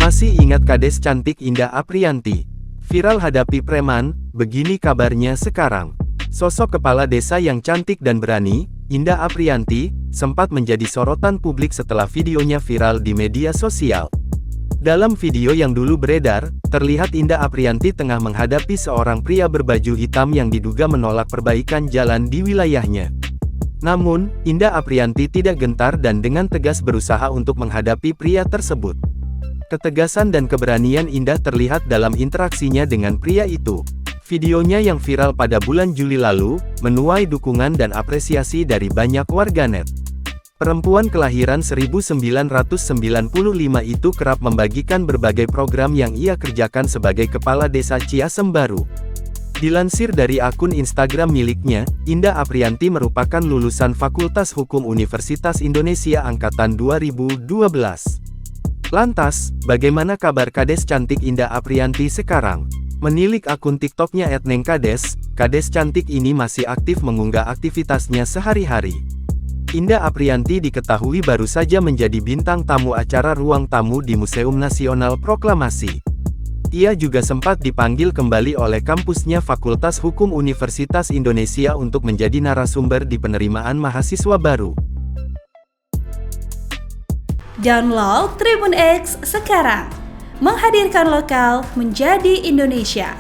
Masih ingat Kades cantik Indah Aprianti? Viral hadapi preman, begini kabarnya sekarang. Sosok kepala desa yang cantik dan berani, Indah Aprianti, sempat menjadi sorotan publik setelah videonya viral di media sosial. Dalam video yang dulu beredar, terlihat Indah Aprianti tengah menghadapi seorang pria berbaju hitam yang diduga menolak perbaikan jalan di wilayahnya. Namun, Indah Aprianti tidak gentar dan dengan tegas berusaha untuk menghadapi pria tersebut. Ketegasan dan keberanian Indah terlihat dalam interaksinya dengan pria itu. Videonya yang viral pada bulan Juli lalu, menuai dukungan dan apresiasi dari banyak warganet. Perempuan kelahiran 1995 itu kerap membagikan berbagai program yang ia kerjakan sebagai kepala desa Ciasem Baru. Dilansir dari akun Instagram miliknya, Indah Aprianti merupakan lulusan Fakultas Hukum Universitas Indonesia Angkatan 2012. Lantas, bagaimana kabar Kades cantik Indah Aprianti sekarang? Menilik akun TikToknya @nengkades, Kades cantik ini masih aktif mengunggah aktivitasnya sehari-hari. Indah Aprianti diketahui baru saja menjadi bintang tamu acara Ruang Tamu di Museum Nasional Proklamasi. Ia juga sempat dipanggil kembali oleh kampusnya Fakultas Hukum Universitas Indonesia untuk menjadi narasumber di penerimaan mahasiswa baru. Download Tribun X sekarang, menghadirkan lokal menjadi Indonesia.